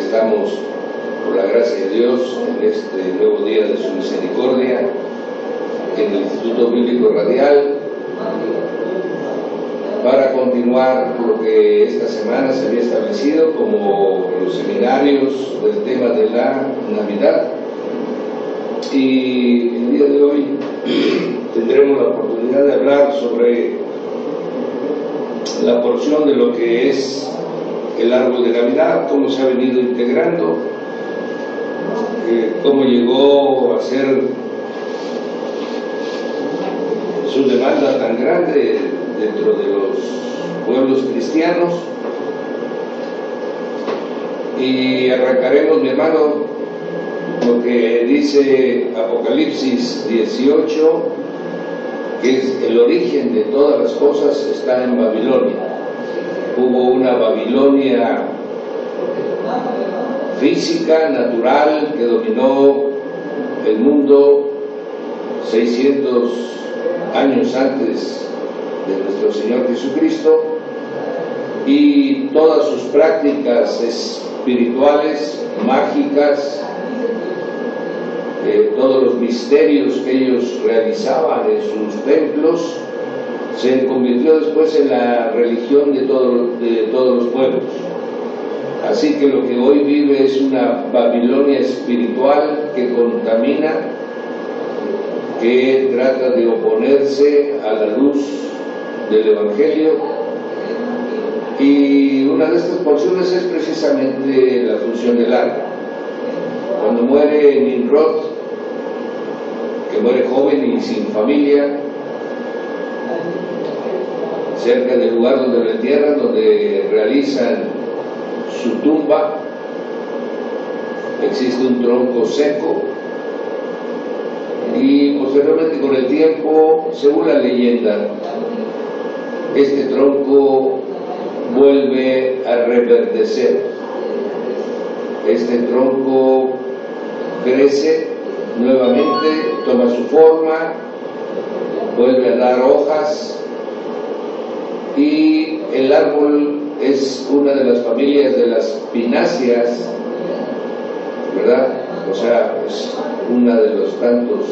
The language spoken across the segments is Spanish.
estamos, por la gracia de Dios, en este nuevo día de su misericordia, en el Instituto Bíblico Radial, para continuar lo que esta semana se había establecido como los seminarios del tema de la Navidad. Y el día de hoy tendremos la oportunidad de hablar sobre la porción de lo que es el árbol de Navidad, cómo se ha venido integrando, cómo llegó a ser su demanda tan grande dentro de los pueblos cristianos. Y arrancaremos, mi hermano, lo que dice Apocalipsis 18, que es el origen de todas las cosas, está en Babilonia. Hubo una Babilonia física, natural, que dominó el mundo 600 años antes de nuestro Señor Jesucristo, y todas sus prácticas espirituales, mágicas, todos los misterios que ellos realizaban en sus templos, se convirtió después en la religión de todos los pueblos. Así que lo que hoy vive es una Babilonia espiritual que contamina, que trata de oponerse a la luz del Evangelio. Y una de estas porciones es precisamente la función del arca. Cuando muere Nimrod, que muere joven y sin familia, cerca del lugar donde lo entierran, donde realizan su tumba, existe un tronco seco, y posteriormente, con el tiempo, según la leyenda, este tronco vuelve a reverdecer. Este tronco crece nuevamente, toma su forma, vuelve a dar hojas, y el árbol es una de las familias de las pináceas, ¿verdad? O sea, es una de los tantos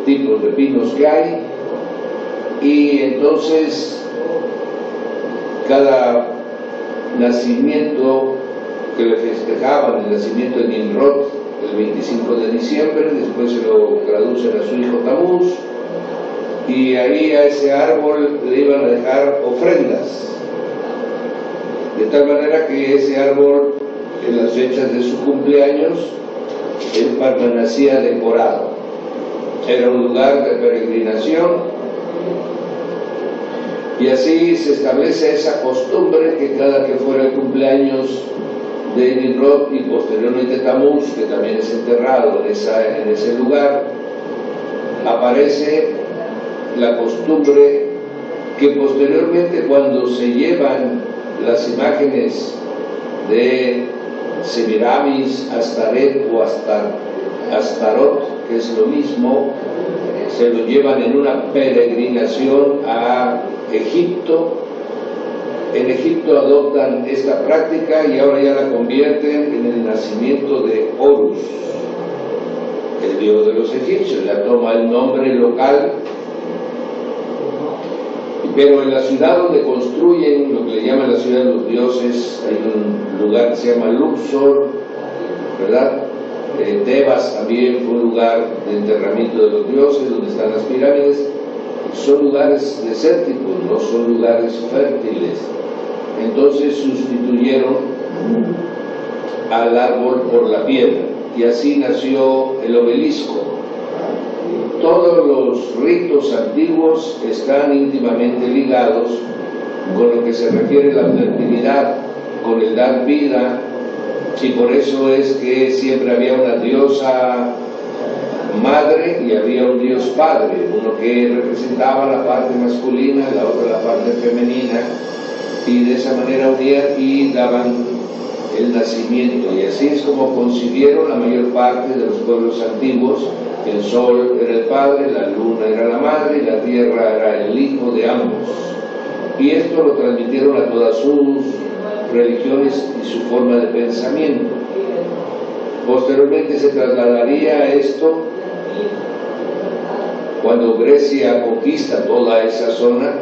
tipos de pinos que hay. Y entonces cada nacimiento que le festejaban, el nacimiento de Nimrod, el 25 de diciembre, después se lo traducen a su hijo Tamuz, y ahí a ese árbol le iban a dejar ofrendas, de tal manera que ese árbol, en las fechas de su cumpleaños, él permanecía decorado. Era un lugar de peregrinación, y así se establece esa costumbre que cada que fuera el cumpleaños de Nimrod y posteriormente Tamuz, que también es enterrado en ese lugar, aparece la costumbre que posteriormente, cuando se llevan las imágenes de Semiramis, Astaret o Astarot, que es lo mismo, se lo llevan en una peregrinación a Egipto. En Egipto adoptan esta práctica y ahora ya la convierten en el nacimiento de Horus, el dios de los egipcios. Ya toma el nombre local, pero en la ciudad donde construyen lo que le llaman la ciudad de los dioses, hay un lugar que se llama Luxor, ¿verdad? Tebas también fue un lugar de enterramiento de los dioses, donde están las pirámides. Son lugares desérticos, no son lugares fértiles. Entonces sustituyeron al árbol por la piedra, y así nació el obelisco. Todos los ritos antiguos están íntimamente ligados con lo que se refiere a la fertilidad, con el dar vida, y por eso es que siempre había una diosa madre y había un dios padre, uno que representaba la parte masculina, la otra la parte femenina, y de esa manera unían y daban el nacimiento. Y así es como concibieron la mayor parte de los pueblos antiguos. El sol era el padre, la luna era la madre y la tierra era el hijo de ambos. Y esto lo transmitieron a todas sus religiones y su forma de pensamiento. Posteriormente se trasladaría esto cuando Grecia conquista toda esa zona.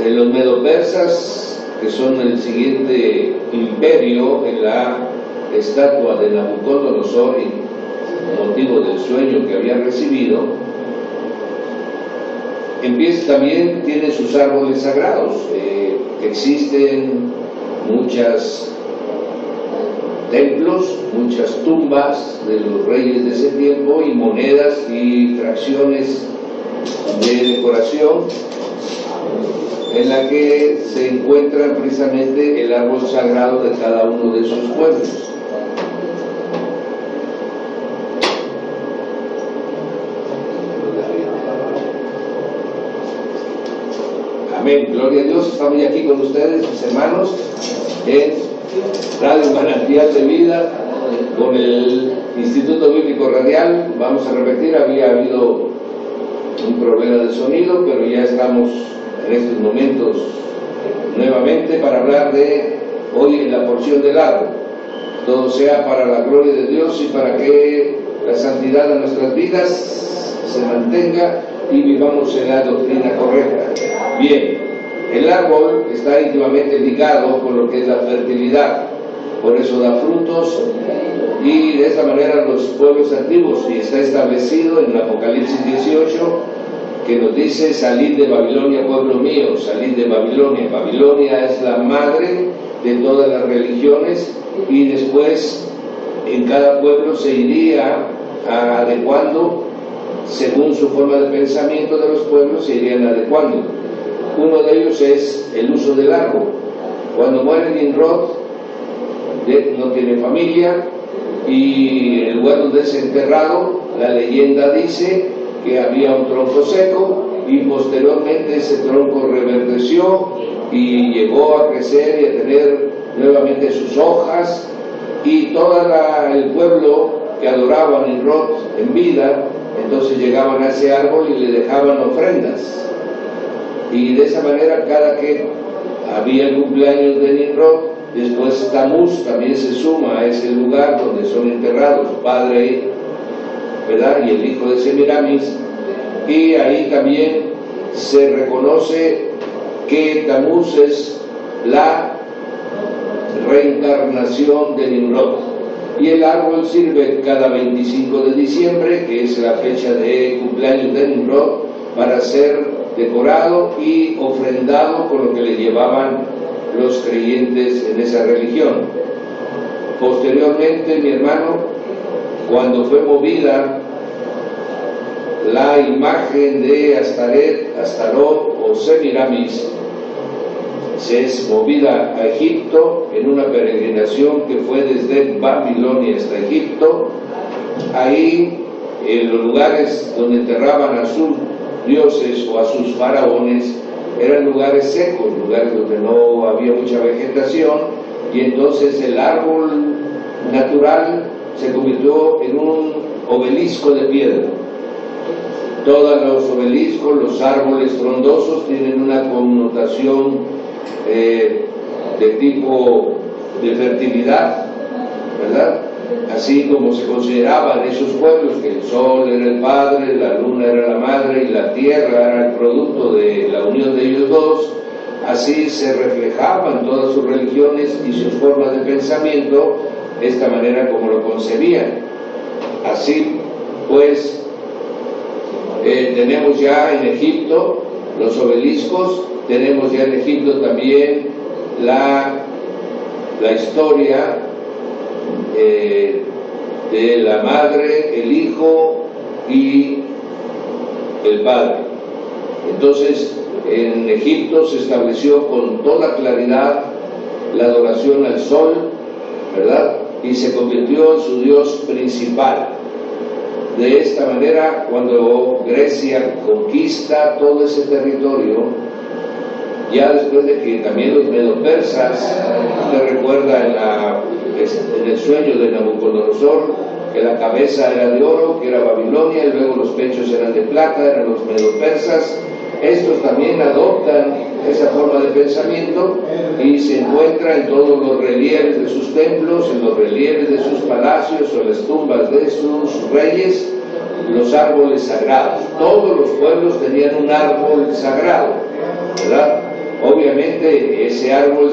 Los medopersas, que son el siguiente imperio en la estatua de Nabucodonosor, motivo del sueño que había recibido, también tiene sus árboles sagrados. Existen muchos templos, muchas tumbas de los reyes de ese tiempo y monedas y fracciones de decoración en la que se encuentra precisamente el árbol sagrado de cada uno de esos pueblos. Amén, gloria a Dios. Estamos aquí con ustedes, mis hermanos, en Radio Manantial de Vida, con el Instituto Bíblico Radial. Vamos a repetir, había habido un problema de sonido, pero ya estamos en estos momentos nuevamente para hablar de hoy en la porción del árbol. Todo sea para la gloria de Dios y para que la santidad de nuestras vidas se mantenga y vivamos en la doctrina correcta. Bien, el árbol está íntimamente ligado con lo que es la fertilidad, por eso da frutos, y de esta manera los pueblos antiguos, y está establecido en Apocalipsis 18, que nos dice: salid de Babilonia, pueblo mío, salid de Babilonia. Babilonia es la madre de todas las religiones, y después en cada pueblo se iría adecuando según su forma de pensamiento de los pueblos, se irían adecuando. Uno de ellos es el uso del árbol. Cuando muere Nimrod, no tiene familia, y el lugar donde es enterrado, la leyenda dice que había un tronco seco, y posteriormente ese tronco reverdeció y llegó a crecer y a tener nuevamente sus hojas, y todo el pueblo que adoraba a Nimrod en vida, entonces llegaban a ese árbol y le dejaban ofrendas, y de esa manera cada que había el cumpleaños de Nimrod, después Tamuz también se suma a ese lugar donde son enterrados padre, ¿verdad?, y el hijo de Semiramis, y ahí también se reconoce que Tamuz es la reencarnación de Nimrod. Y el árbol sirve cada 25 de diciembre, que es la fecha de cumpleaños de Nimrod, para ser decorado y ofrendado con lo que le llevaban los creyentes en esa religión. Posteriormente, mi hermano, cuando fue movida la imagen de Astarot o Semiramis, se es movida a Egipto en una peregrinación que fue desde Babilonia hasta Egipto. Ahí, en los lugares donde enterraban a sus dioses o a sus faraones, eran lugares secos, lugares donde no había mucha vegetación, y entonces el árbol natural se convirtió en un obelisco de piedra. Todos los obeliscos, los árboles frondosos, tienen una connotación de tipo de fertilidad, ¿verdad? Así como se consideraban esos pueblos que el sol era el padre, la luna era la madre y la tierra era el producto de la unión de ellos dos, así se reflejaban todas sus religiones y sus formas de pensamiento de esta manera como lo concebían. Así pues, tenemos ya en Egipto los obeliscos, tenemos ya en Egipto también la historia de la madre, el hijo y el padre. Entonces, en Egipto se estableció con toda claridad la adoración al sol, ¿verdad?, y se convirtió en su dios principal. De esta manera, cuando Grecia conquista todo ese territorio, ya después de que también los medopersas, usted recuerda en el sueño de Nabucodonosor, que la cabeza era de oro, que era Babilonia, y luego los pechos eran de plata, eran los medopersas, estos también adoptan esa forma de pensamiento y se encuentra en todos los relieves de sus templos, en los relieves de sus palacios o en las tumbas de sus reyes, los árboles sagrados. Todos los pueblos tenían un árbol sagrado, ¿verdad? Obviamente ese árbol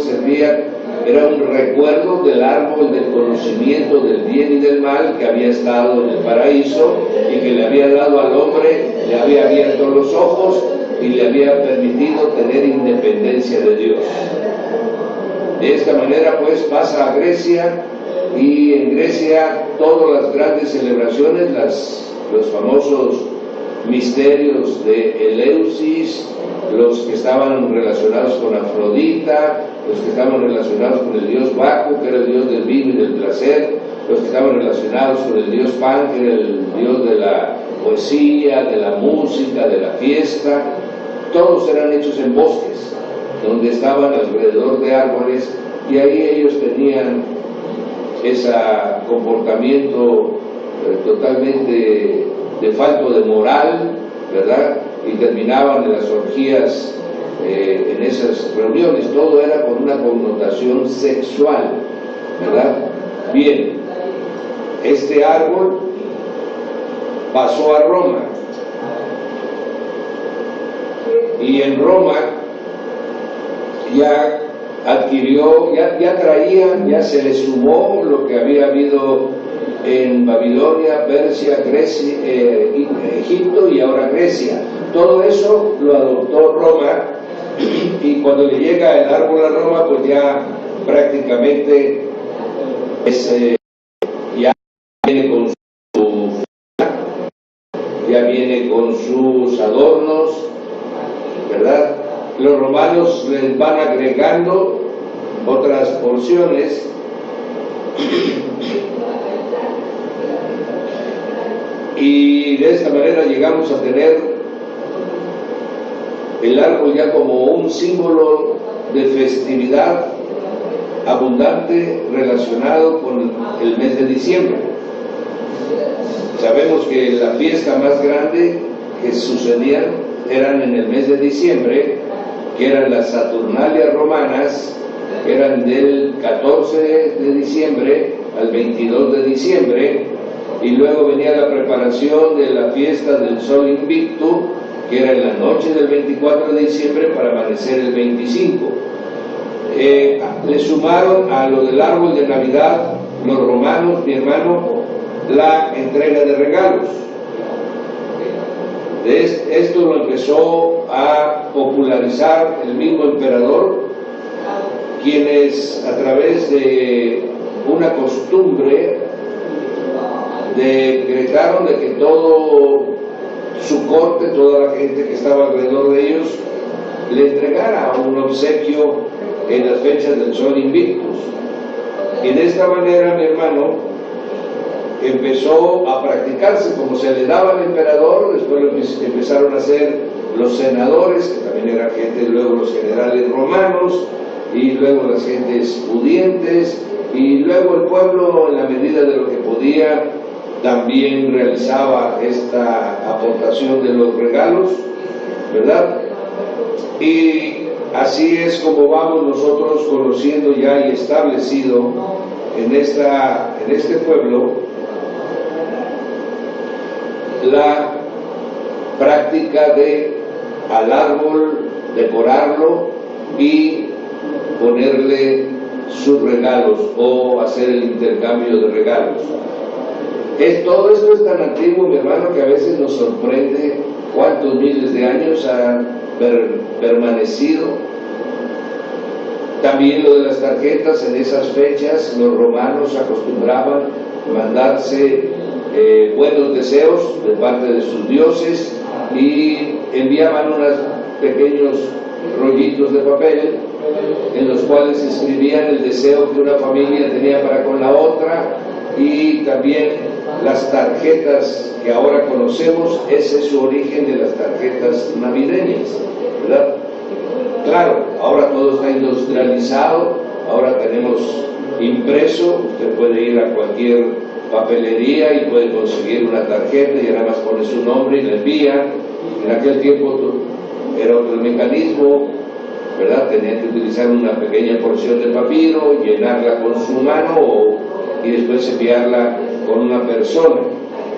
era un recuerdo del árbol del conocimiento del bien y del mal que había estado en el paraíso y que le había dado al hombre, le había abierto los ojos y le había permitido tener independencia de Dios. De esta manera pues pasa a Grecia, y en Grecia todas las grandes celebraciones, los famosos misterios de Eleusis, los que estaban relacionados con Afrodita, los que estaban relacionados con el dios Baco, que era el dios del vino y del placer, los que estaban relacionados con el dios Pan, que era el dios de la poesía, de la música, de la fiesta, todos eran hechos en bosques, donde estaban alrededor de árboles, y ahí ellos tenían ese comportamiento totalmente de falto de moral, ¿verdad? Y terminaban en las orgías, en esas reuniones. Todo era con una connotación sexual, ¿verdad? Bien, este árbol pasó a Roma, y en Roma ya adquirió, ya traía, ya se le sumó lo que había habido en Babilonia, Persia, Grecia, Egipto y ahora Grecia. Todo eso lo adoptó Roma, y cuando le llega el árbol a Roma, pues ya prácticamente ya viene con ya viene con sus adornos, ¿verdad? Los romanos les van agregando otras porciones y de esta manera llegamos a tener el árbol ya como un símbolo de festividad abundante relacionado con el mes de diciembre. Sabemos que la fiesta más grande que sucedían eran en el mes de diciembre, que eran las Saturnalias romanas, que eran del 14 de diciembre al 22 de diciembre, y luego venía la preparación de la fiesta del Sol Invicto, que era en la noche del 24 de diciembre para amanecer el 25. Le sumaron a lo del árbol de Navidad los romanos, mi hermano, la entrega de regalos. Esto lo empezó a popularizar el mismo emperador, quienes a través de una costumbre decretaron de que todo su corte, toda la gente que estaba alrededor de ellos, le entregara un obsequio en las fechas del Sol Invictus. Y de esta manera, mi hermano, empezó a practicarse como se le daba al emperador. Después lo empezaron a hacer los senadores, que también eran gente, luego los generales romanos, y luego las gentes pudientes, y luego el pueblo, en la medida de lo que podía, también realizaba esta aportación de los regalos, ¿verdad? Y así es como vamos nosotros conociendo ya y establecido en este pueblo la práctica de al árbol decorarlo y ponerle sus regalos o hacer el intercambio de regalos. Todo esto es tan antiguo, mi hermano, que a veces nos sorprende cuántos miles de años ha permanecido. También lo de las tarjetas, en esas fechas los romanos acostumbraban mandarse buenos deseos de parte de sus dioses y enviaban unos pequeños rollitos de papel en los cuales escribían el deseo que una familia tenía para con la otra, y también las tarjetas que ahora conocemos. Ese es su origen de las tarjetas navideñas, ¿verdad? Claro, ahora todo está industrializado, ahora tenemos impreso, usted puede ir a cualquier papelería y puede conseguir una tarjeta y nada más pone su nombre y la envía. En aquel tiempo era otro mecanismo, ¿verdad? Tenían que utilizar una pequeña porción de papiro, llenarla con su mano y después enviarla con una persona.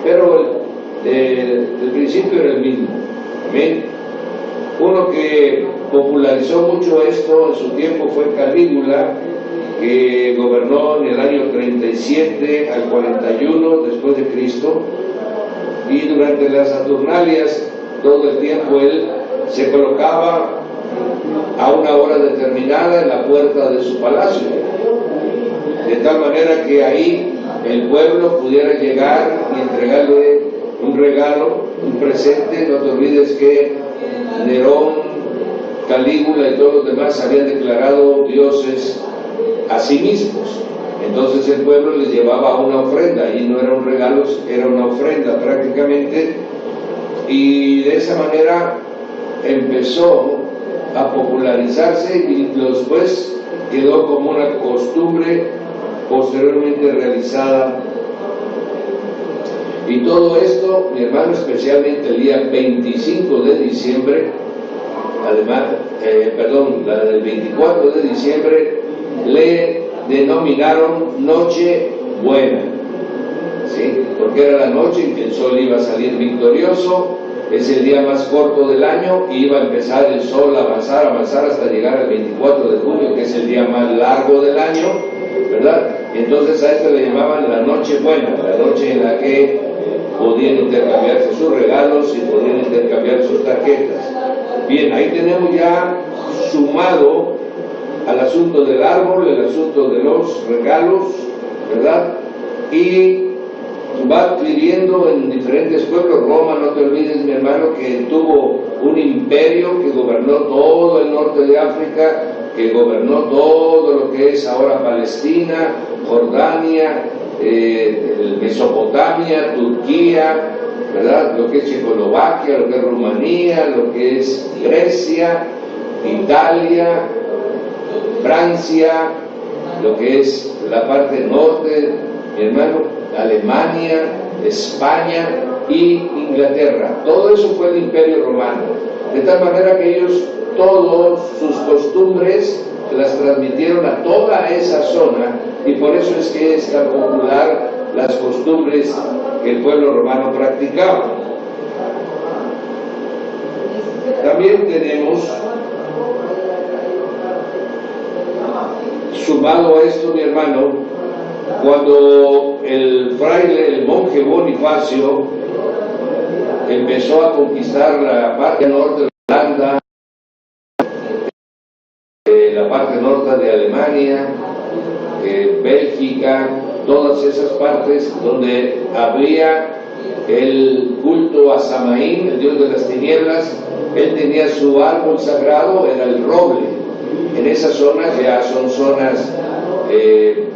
Pero el principio era el mismo. Amén. Uno que popularizó mucho esto en su tiempo fue Calígula, que gobernó en el año 37 al 41 después de Cristo, y durante las Saturnalias todo el tiempo él se colocaba a una hora determinada en la puerta de su palacio, de tal manera que ahí el pueblo pudiera llegar y entregarle un regalo, un presente. No te olvides que Nerón, Calígula y todos los demás habían declarado dioses a sí mismos. Entonces el pueblo les llevaba una ofrenda, y no era un regalo, era una ofrenda prácticamente, y de esa manera empezó a popularizarse y después quedó como una costumbre posteriormente realizada. Y todo esto, mi hermano, especialmente el día 25 de diciembre, además, la del 24 de diciembre, le denominaron Noche Buena, ¿sí? Porque era la noche en que el sol iba a salir victorioso. Es el día más corto del año y iba a empezar el sol a avanzar hasta llegar al 24 de junio, que es el día más largo del año, ¿verdad? Entonces a esto le llamaban la Noche Buena, la noche en la que podían intercambiarse sus regalos y podían intercambiar sus tarjetas. Bien, ahí tenemos ya sumado al asunto del árbol, el asunto de los regalos, ¿verdad? Y va adquiriendo en diferentes pueblos. Roma, no te olvides, mi hermano, que tuvo un imperio que gobernó todo el norte de África, que gobernó todo lo que es ahora Palestina, Jordania, Mesopotamia, Turquía, ¿verdad? Lo que es Checoslovaquia, lo que es Rumanía, lo que es Grecia, Italia, Francia, lo que es la parte norte, mi hermano, Alemania, España y Inglaterra. Todo eso fue el Imperio Romano, de tal manera que ellos todas sus costumbres las transmitieron a toda esa zona, y por eso es que es tan popular las costumbres que el pueblo romano practicaba. También tenemos, sumado a esto, mi hermano, cuando el fraile, el monje Bonifacio, empezó a conquistar la parte norte de Holanda, la parte norte de Alemania, Bélgica, todas esas partes donde había el culto a Samaín, el dios de las tinieblas, él tenía su árbol sagrado, era el roble. En esas zonas ya son zonas de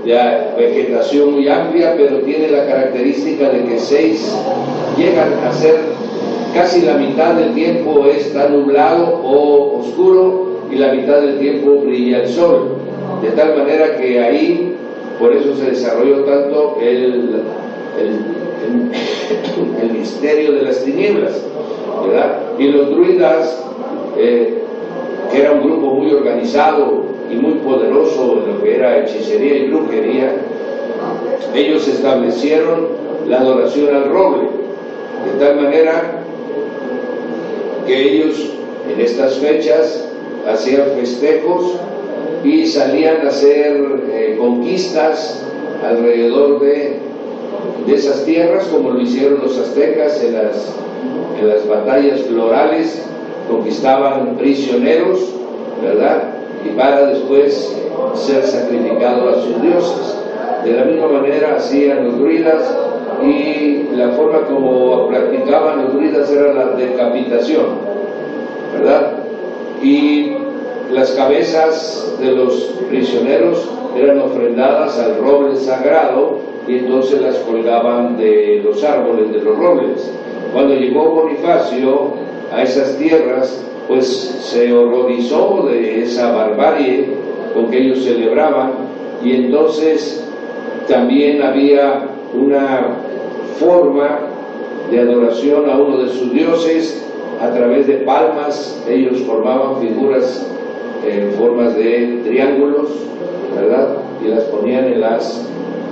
vegetación muy amplia, pero tiene la característica de que llegan a ser casi la mitad del tiempo está nublado o oscuro y la mitad del tiempo brilla el sol, de tal manera que ahí, por eso se desarrolló tanto el misterio de las tinieblas, ¿verdad? Y los druidas, que era un grupo muy organizado y muy poderoso en lo que era hechicería y brujería, ellos establecieron la adoración al roble, de tal manera que ellos en estas fechas hacían festejos y salían a hacer conquistas alrededor de esas tierras, como lo hicieron los aztecas en las batallas florales. Conquistaban prisioneros, ¿verdad? Y para después ser sacrificados a sus dioses. De la misma manera hacían los druidas, y la forma como practicaban los druidas era la decapitación, ¿verdad? Y las cabezas de los prisioneros eran ofrendadas al roble sagrado, y entonces las colgaban de los árboles de los robles. Cuando llegó Bonifacio a esas tierras, pues se horrorizó de esa barbarie con que ellos celebraban, y entonces también había una forma de adoración a uno de sus dioses a través de palmas. Ellos formaban figuras en formas de triángulos, ¿verdad? Y las ponían en las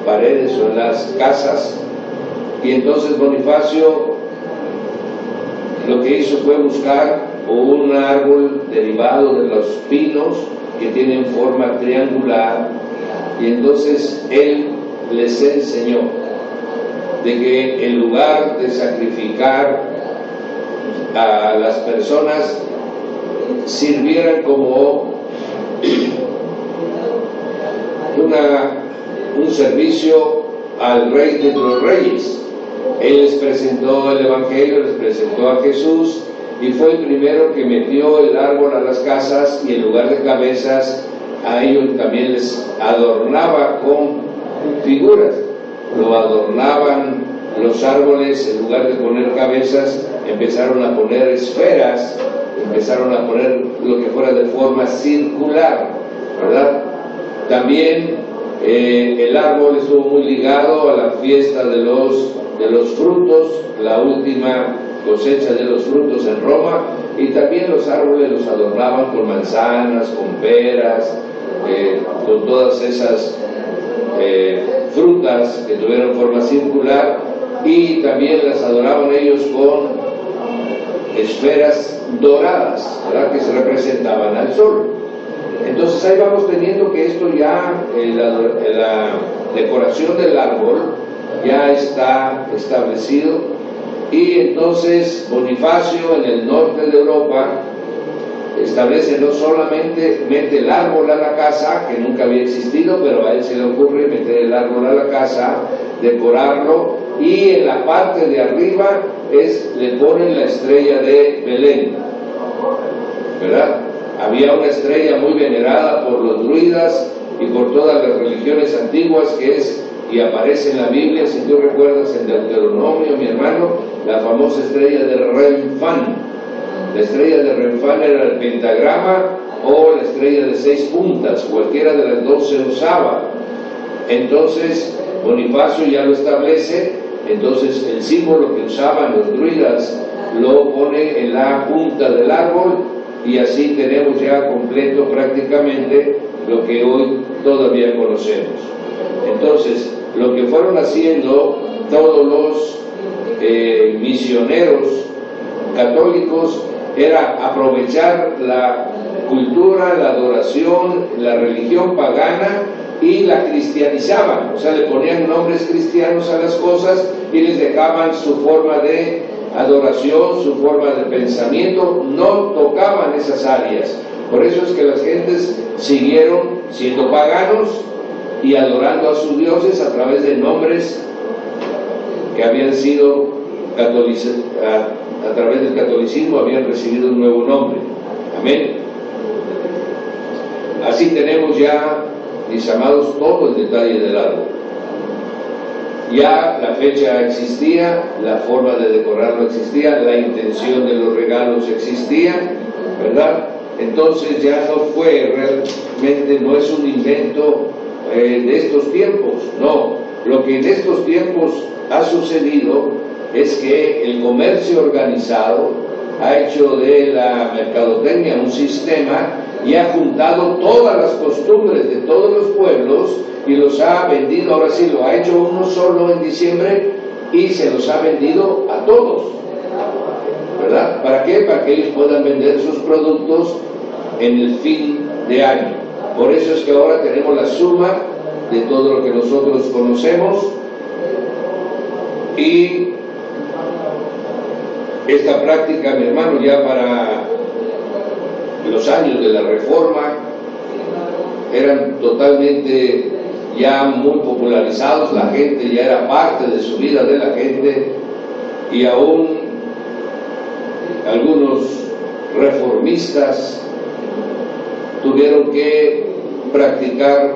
paredes o en las casas. Y entonces Bonifacio lo que hizo fue buscar un árbol derivado de los pinos que tienen forma triangular, y entonces él les enseñó de que en lugar de sacrificar a las personas, sirvieran como un servicio al Rey de los Reyes. Él les presentó el Evangelio, les presentó a Jesús, y fue el primero que metió el árbol a las casas, y en lugar de cabezas a ellos también les adornaba con figuras. Lo adornaban los árboles, en lugar de poner cabezas empezaron a poner esferas, empezaron a poner lo que fuera de forma circular, ¿verdad? También el árbol estuvo muy ligado a la fiesta de los frutos, la última cosecha de los frutos en Roma, y también los árboles los adornaban con manzanas, con peras, con todas esas frutas que tuvieron forma circular, y también las adoraban ellos con esferas doradas, ¿verdad?, que se representaban al sol. Entonces ahí vamos teniendo que esto ya, la decoración del árbol ya está establecido. Y entonces Bonifacio, en el norte de Europa, establece no solamente mete el árbol a la casa, que nunca había existido, pero a él se le ocurre meter el árbol a la casa, decorarlo, y en la parte de arriba le ponen la estrella de Belén, ¿verdad? Había una estrella muy venerada por los druidas y por todas las religiones antiguas, que es, y aparece en la Biblia, si tú recuerdas, en Deuteronomio, mi hermano, la famosa estrella de Renfán. La estrella de Renfán era el pentagrama o la estrella de 6 puntas, cualquiera de las dos se usaba. Entonces Bonifacio ya lo establece. Entonces el símbolo que usaban los druidas lo pone en la punta del árbol, y así tenemos ya completo prácticamente lo que hoy todavía conocemos. Entonces, lo que fueron haciendo todos los misioneros católicos era aprovechar la cultura, la adoración, la religión pagana, y la cristianizaban. O sea, le ponían nombres cristianos a las cosas y les dejaban su forma de adoración, su forma de pensamiento, no tocaban esas áreas. Por eso es que las gentes siguieron siendo paganos y adorando a sus dioses a través de nombres que habían sido a través del catolicismo habían recibido un nuevo nombre. Amén. Así tenemos ya, mis amados, todo el detalle del árbol. Ya la fecha existía, la forma de decorarlo existía, la intención de los regalos existía, ¿verdad? Entonces ya no fue realmente, no es un invento de estos tiempos, no. Lo que en estos tiempos ha sucedido es que el comercio organizado ha hecho de la mercadotecnia un sistema y ha juntado todas las costumbres de todos los pueblos y los ha vendido. Ahora sí, lo ha hecho uno solo en diciembre y se los ha vendido a todos, ¿verdad? ¿Para qué? Para que ellos puedan vender sus productos en el fin de año. Por eso es que ahora tenemos la suma de todo lo que nosotros conocemos, y esta práctica, mi hermano, ya para los años de la Reforma eran totalmente ya muy popularizados, la gente ya era parte de su vida de la gente, y aún algunos reformistas tuvieron que practicar,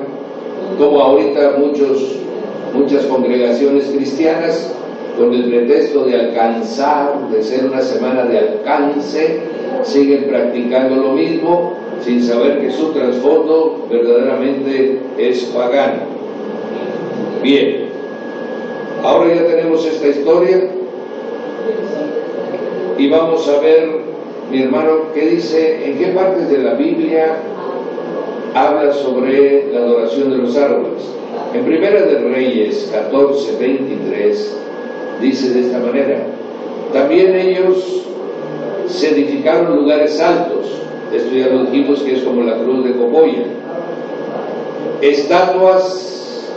como ahorita muchas congregaciones cristianas, con el pretexto de alcanzar, de ser una semana de alcance, siguen practicando lo mismo sin saber que su trasfondo verdaderamente es pagano. Bien, ahora ya tenemos esta historia, Y vamos a ver, mi hermano, qué dice, en qué partes de la Biblia habla sobre la adoración de los árboles. En Primera de Reyes 14:23 dice de esta manera: también ellos se edificaron lugares altos, esto ya lo dijimos que es como la cruz de Copolla, estatuas,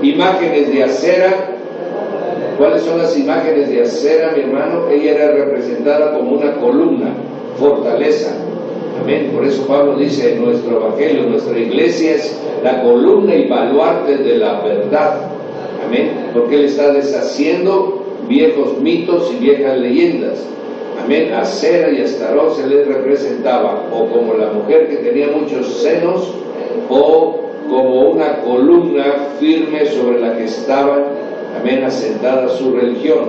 imágenes de acera. ¿Cuáles son las imágenes de acera, mi hermano? Ella era representada como una columna, fortaleza. Amén. Por eso Pablo dice en nuestro evangelio, nuestra iglesia es la columna y baluarte de la verdad. Amén. Porque él está deshaciendo viejos mitos y viejas leyendas. Amén. Acera y Astaroth se les representaba o como la mujer que tenía muchos senos, o como una columna firme sobre la que estaban, amén, asentada su religión.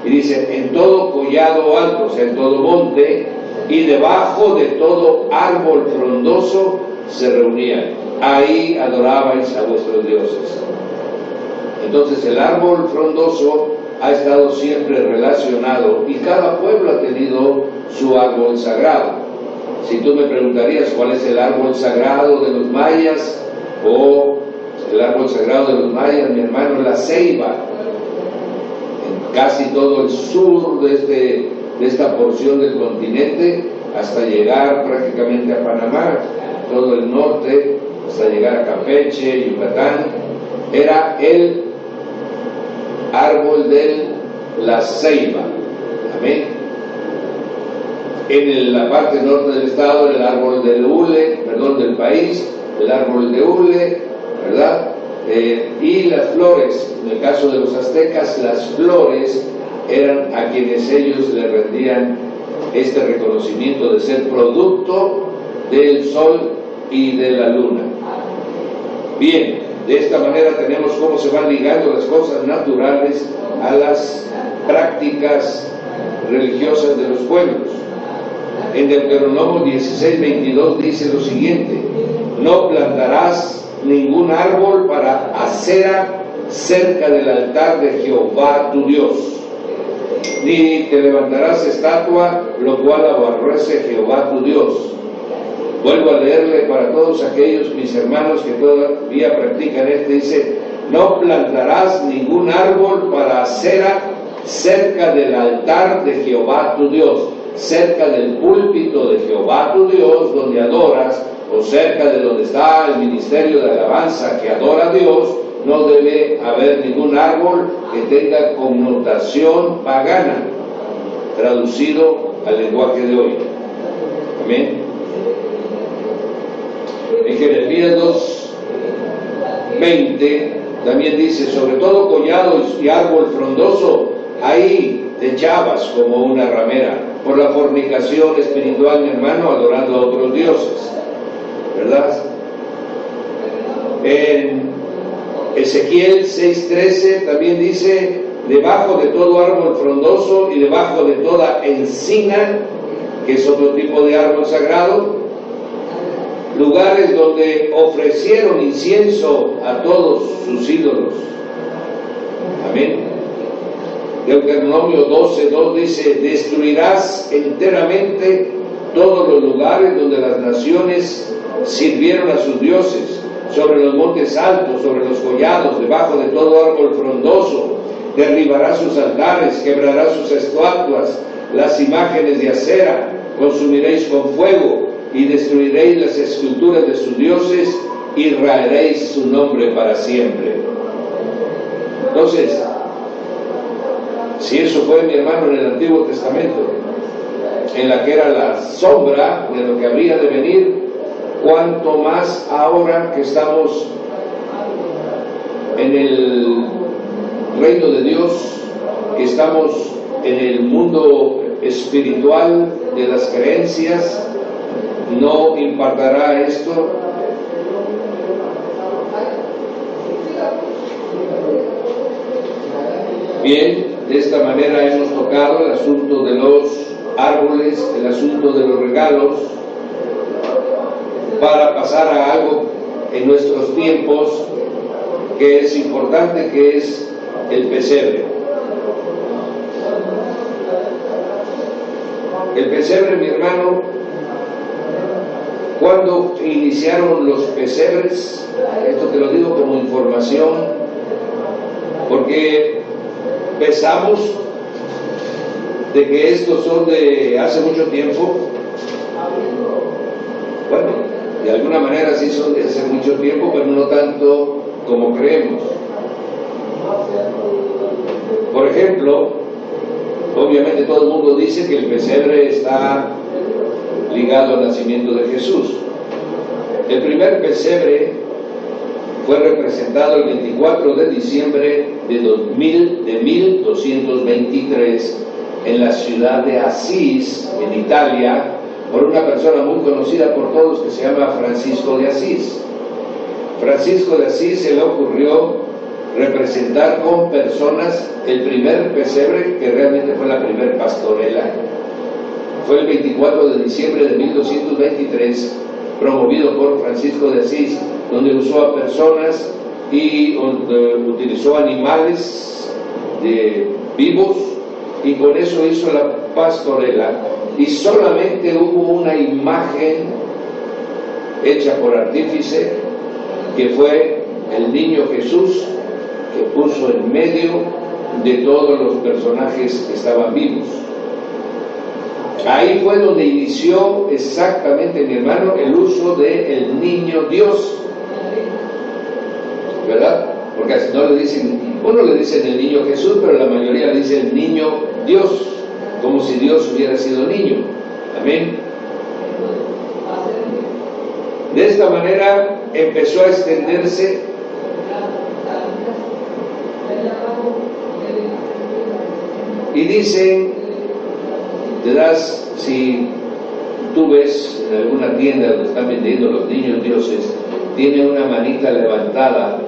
Y dice, en todo collado alto, o sea, en todo monte, y debajo de todo árbol frondoso se reunían. Ahí adorabais a vuestros dioses. Entonces el árbol frondoso ha estado siempre relacionado, y cada pueblo ha tenido su árbol sagrado. Si tú me preguntarías cuál es el árbol sagrado de los mayas, o el árbol sagrado de los mayas, mi hermano, la ceiba. En casi todo el sur de esta porción del continente, hasta llegar prácticamente a Panamá, todo el norte, hasta llegar a Campeche, Yucatán, era el árbol de la ceiba. Amén. En la parte norte del estado, el árbol del hule, del país, el árbol de hule, ¿verdad? Y las flores, en el caso de los aztecas, las flores eran a quienes ellos le rendían este reconocimiento de ser producto del sol y de la luna. Bien, de esta manera tenemos cómo se van ligando las cosas naturales a las prácticas religiosas de los pueblos. En Deuteronomio 16:22 dice lo siguiente: no plantarás ningún árbol para acera cerca del altar de Jehová tu Dios, ni te levantarás estatua, lo cual aborrece Jehová tu Dios. Vuelvo a leerle para todos aquellos mis hermanos que todavía practican dice: no plantarás ningún árbol para acera cerca del altar de Jehová tu Dios, cerca del púlpito de Jehová tu Dios donde adoras, o cerca de donde está el ministerio de alabanza que adora a Dios. No debe haber ningún árbol que tenga connotación pagana, traducido al lenguaje de hoy. Amén. En Jeremías 2:20 también dice: sobre todo collado y árbol frondoso, ahí te echabas como una ramera, por la fornicación espiritual, mi hermano, adorando a otros dioses, ¿verdad? En Ezequiel 6:13 también dice: debajo de todo árbol frondoso y debajo de toda encina, que es otro tipo de árbol sagrado, lugares donde ofrecieron incienso a todos sus ídolos. Amén. Deuteronomio 12:2 dice: destruirás enteramente todos los lugares donde las naciones sirvieron a sus dioses, sobre los montes altos, sobre los collados, debajo de todo árbol frondoso. Derribarás sus altares, quebrarás sus estatuas, las imágenes de acera, consumiréis con fuego y destruiréis las esculturas de sus dioses y raeréis su nombre para siempre. Entonces, si eso fue, mi hermano, en el Antiguo Testamento, en la que era la sombra de lo que habría de venir, cuanto más ahora que estamos en el reino de Dios, que estamos en el mundo espiritual de las creencias, no impactará esto. Bien, de esta manera hemos tocado el asunto de los árboles, el asunto de los regalos, para pasar a algo en nuestros tiempos que es importante, que es el pesebre. El pesebre, mi hermano, ¿cuándo iniciaron los pesebres? Esto te lo digo como información, porque pensamos de que estos son de hace mucho tiempo. Bueno, de alguna manera sí son de hace mucho tiempo, pero no tanto como creemos. Por ejemplo, obviamente todo el mundo dice que el pesebre está ligado al nacimiento de Jesús. El primer pesebre fue representado el 24 de diciembre de 1223 en la ciudad de Asís, en Italia, por una persona muy conocida por todos que se llama Francisco de Asís. Francisco de Asís se le ocurrió representar con personas el primer pesebre, que realmente fue la primer pastorela. Fue el 24 de diciembre de 1223, promovido por Francisco de Asís, donde usó a personas y donde utilizó animales vivos, y con eso hizo la pastorela, y solamente hubo una imagen hecha por artífice, que fue el niño Jesús, que puso en medio de todos los personajes que estaban vivos. Ahí fue donde inició exactamente, mi hermano, el uso del niño Dios, ¿verdad? Porque así no le dicen, uno le dicen el niño Jesús, pero la mayoría le dice el niño Dios, como si Dios hubiera sido niño. Amén. De esta manera empezó a extenderse y dicen, si tú ves en alguna tienda donde están vendiendo los niños dioses, tiene una manita levantada,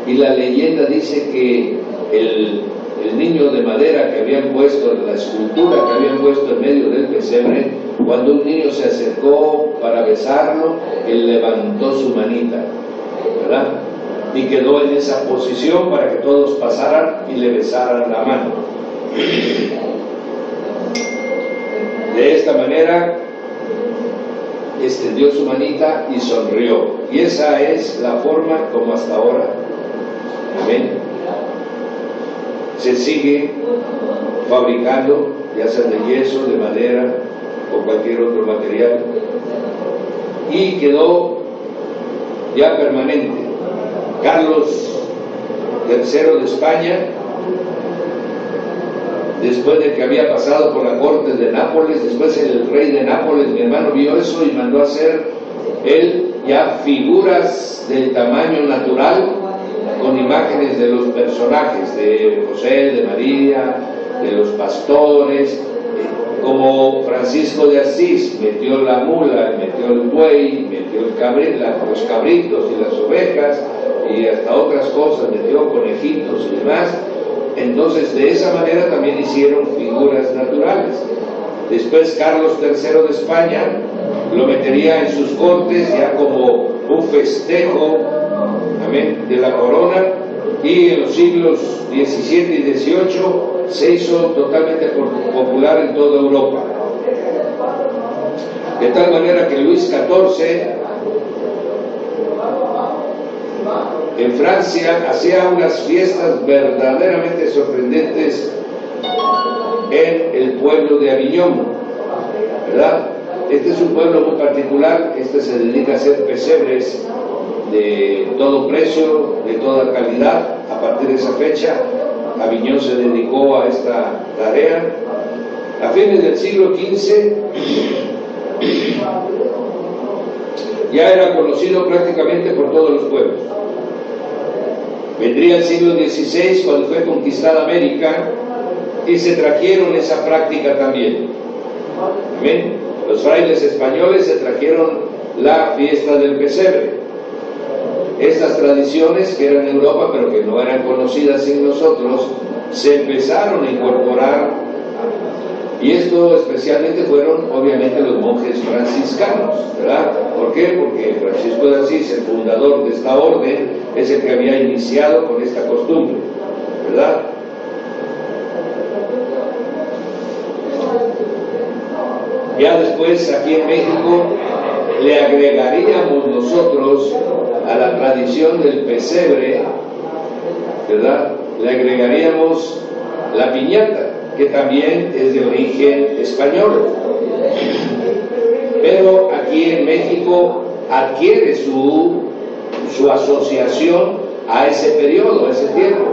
y la leyenda dice que el niño de madera que habían puesto, la escultura que habían puesto en medio del pesebre, cuando un niño se acercó para besarlo, él levantó su manita, ¿verdad? Y quedó en esa posición para que todos pasaran y le besaran la mano. De esta manera extendió su manita y sonrió, y esa es la forma como hasta ahora, amén, se sigue fabricando, ya sea de yeso, de madera o cualquier otro material, y quedó ya permanente. Carlos III de España, después de que había pasado por la corte de Nápoles, después el rey de Nápoles, mi hermano, vio eso y mandó a hacer él ya figuras del tamaño natural, con imágenes de los personajes, de José, de María, de los pastores, como Francisco de Asís metió la mula, metió el buey, metió los cabritos y las ovejas, y hasta otras cosas, metió conejitos y demás. Entonces, de esa manera también hicieron figuras naturales. Después Carlos III de España lo metería en sus cortes ya como un festejo, amén, de la corona, y en los siglos XVII y XVIII se hizo totalmente popular en toda Europa. De tal manera que Luis XIV en Francia hacía unas fiestas verdaderamente sorprendentes en el pueblo de Aviñón, ¿verdad? Este es un pueblo muy particular, se dedica a hacer pesebres de todo precio, de toda calidad. A partir de esa fecha, Aviñón se dedicó a esta tarea. A fines del siglo XV ya era conocido prácticamente por todos los pueblos. Vendría el siglo XVI, cuando fue conquistada América, y se trajeron esa práctica también. Amén. Los frailes españoles se trajeron la fiesta del pesebre. Estas tradiciones que eran en Europa, pero que no eran conocidas en nosotros, se empezaron a incorporar, y esto especialmente fueron obviamente los monjes franciscanos, ¿verdad? ¿Por qué? Porque Francisco de Asís, el fundador de esta orden, es el que había iniciado con esta costumbre, ¿verdad? Ya después, aquí en México, le agregaríamos nosotros a la tradición del pesebre, ¿verdad? Le agregaríamos la piñata, que también es de origen español. Pero aquí en México adquiere su asociación a ese periodo, a ese tiempo.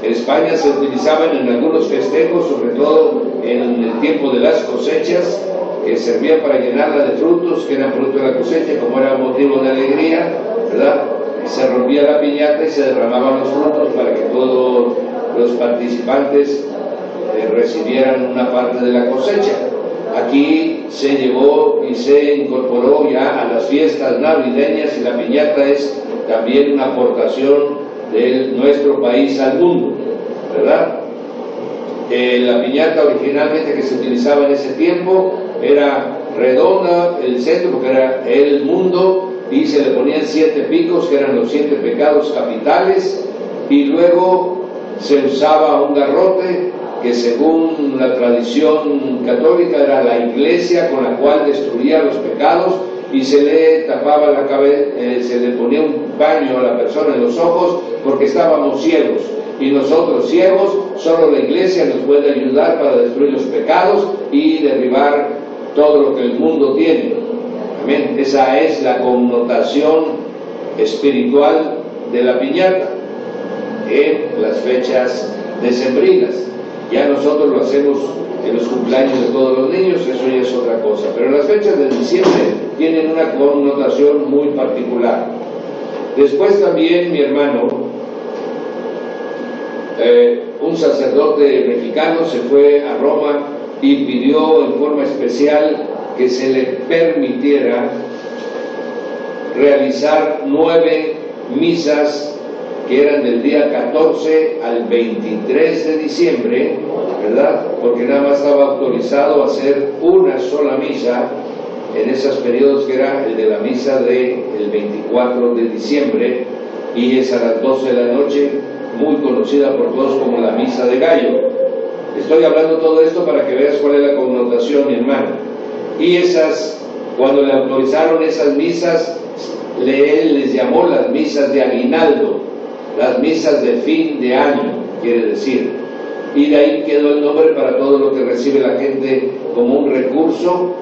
En España se utilizaban en algunos festejos, sobre todo en el tiempo de las cosechas, que servían para llenarla de frutos, que eran fruto de la cosecha, como era motivo de alegría, ¿verdad? Se rompía la piñata y se derramaban los frutos para que todos los participantes recibieran una parte de la cosecha. Aquí se llevó y se incorporó ya a las fiestas navideñas, y la piñata es también una aportación de nuestro país al mundo, ¿verdad? La piñata originalmente que se utilizaba en ese tiempo era redonda, el centro, porque era el mundo, y se le ponían 7 picos, que eran los 7 pecados capitales, y luego se usaba un garrote, que según la tradición católica era la iglesia con la cual destruía los pecados, y se le tapaba la cabeza, se le ponía un paño a la persona en los ojos, porque estábamos ciegos, y nosotros ciegos, solo la iglesia nos puede ayudar para destruir los pecados y derribar todo lo que el mundo tiene. Amén. Esa es la connotación espiritual de la piñata en las fechas decembrinas. Ya nosotros lo hacemos en los cumpleaños de todos los niños, eso ya es otra cosa, pero las fechas de diciembre tienen una connotación muy particular. Después también, mi hermano, un sacerdote mexicano se fue a Roma y pidió en forma especial que se le permitiera realizar 9 misas que eran del día 14 al 23 de diciembre, ¿verdad? Porque nada más estaba autorizado a hacer una sola misa en esos periodos, que era el de la misa del 24 de diciembre, y es a las 12 de la noche, muy conocida por todos como la misa de gallo. Estoy hablando todo esto para que veas cuál es la connotación, mi hermano. Y cuando le autorizaron esas misas, él les llamó las misas de aguinaldo, las misas de fin de año, quiere decir. Y de ahí quedó el nombre para todo lo que recibe la gente como un recurso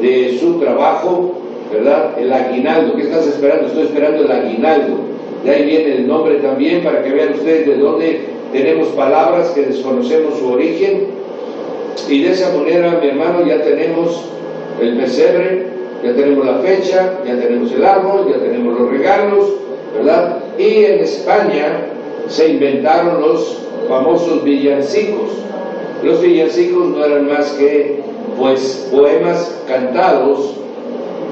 de su trabajo, ¿verdad? El aguinaldo. ¿Qué estás esperando? Estoy esperando el aguinaldo. De ahí viene el nombre también, para que vean ustedes de dónde tenemos palabras que desconocemos su origen. Y de esa manera, mi hermano, ya tenemos el pesebre, ya tenemos la fecha, ya tenemos el árbol, ya tenemos los regalos, ¿verdad? Y en España se inventaron los famosos villancicos. Los villancicos no eran más que, pues, poemas cantados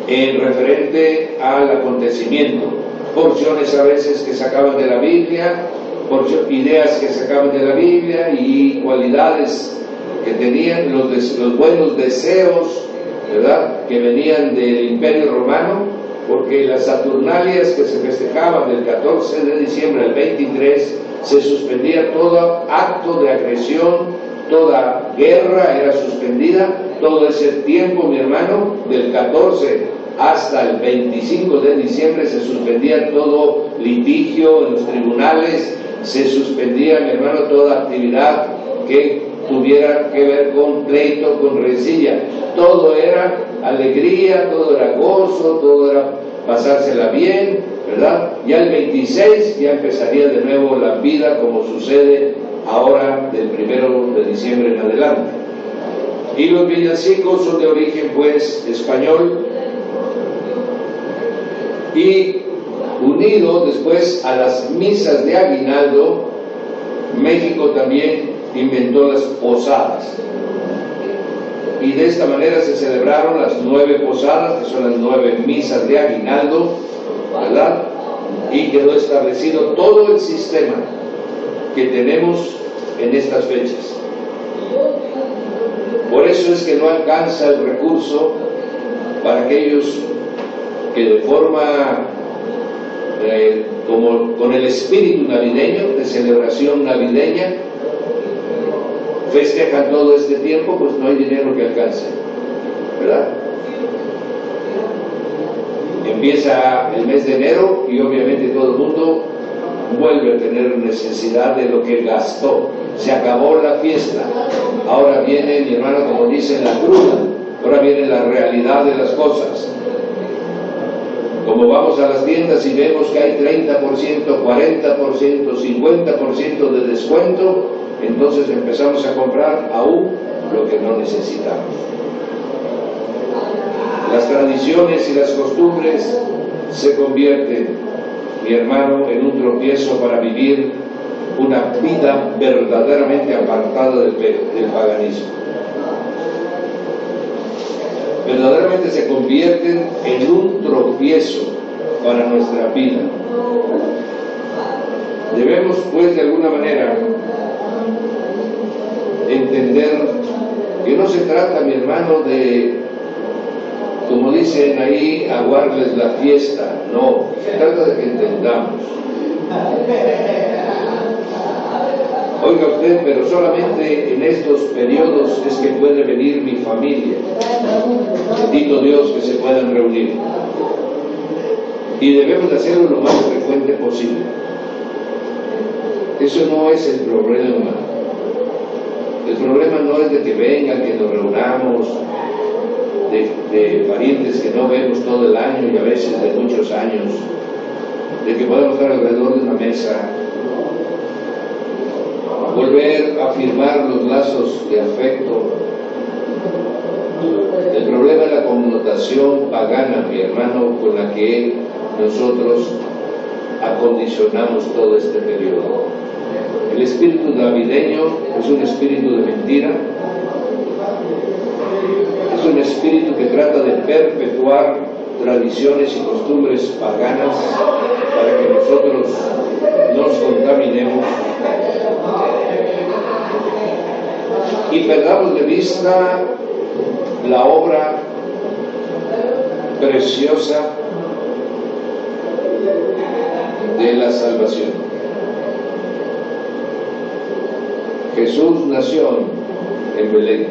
en referente al acontecimiento, porciones a veces que sacaban de la Biblia, ideas que sacaban de la Biblia, y cualidades que tenían los buenos deseos, ¿verdad?, que venían del Imperio Romano, porque las Saturnalias que se festejaban del 14 de diciembre al 23, se suspendía todo acto de agresión, toda guerra era suspendida. Todo ese tiempo, mi hermano, del 14 hasta el 25 de diciembre, se suspendía todo litigio en los tribunales, se suspendía, mi hermano, toda actividad que tuviera que ver con pleito, con rencilla. Todo era alegría, todo era gozo, todo era pasársela bien, ¿verdad? Ya el 26 ya empezaría de nuevo la vida, como sucede ahora del 1 de diciembre en adelante. Y los villancicos son de origen, pues, español, y unido después a las misas de aguinaldo, México también inventó las posadas, y de esta manera se celebraron las 9 posadas, que son las 9 misas de aguinaldo, ¿verdad? Y quedó establecido todo el sistema que tenemos en estas fechas. Por eso es que no alcanza el recurso para aquellos que de forma como con el espíritu navideño, de celebración navideña, festejan todo este tiempo, pues no hay dinero que alcance. ¿verdad? Empieza el mes de enero y obviamente todo el mundo vuelve a tener necesidad de lo que gastó. Se acabó la fiesta. Ahora viene, mi hermano, como dice, la cruda. Ahora viene la realidad de las cosas. Como vamos a las tiendas y vemos que hay 30%, 40%, 50% de descuento, entonces empezamos a comprar aún lo que no necesitamos. Las tradiciones y las costumbres se convierten, mi hermano, en un tropiezo para vivir una vida verdaderamente apartada del paganismo. Verdaderamente se convierten en un tropiezo para nuestra vida. Debemos, pues, de alguna manera entender que no se trata, mi hermano, de, como dicen ahí, aguarles la fiesta. No, se trata de que entendamos. Oiga usted, pero solamente en estos periodos es que puede venir mi familia. Bendito Dios que se puedan reunir. Y debemos de hacerlo lo más frecuente posible. Eso no es el problema. El problema no es de que vengan, que nos reunamos, de parientes que no vemos todo el año y a veces de muchos años, de que podamos estar alrededor de una mesa, volver a firmar los lazos de afecto. El problema es la connotación pagana, mi hermano, con la que nosotros acondicionamos todo este periodo. El espíritu navideño es un espíritu de mentira, es un espíritu que trata de perpetuar tradiciones y costumbres paganas para que nosotros nos contaminemos y perdamos de vista la obra preciosa de la salvación. Jesús nació en Belén.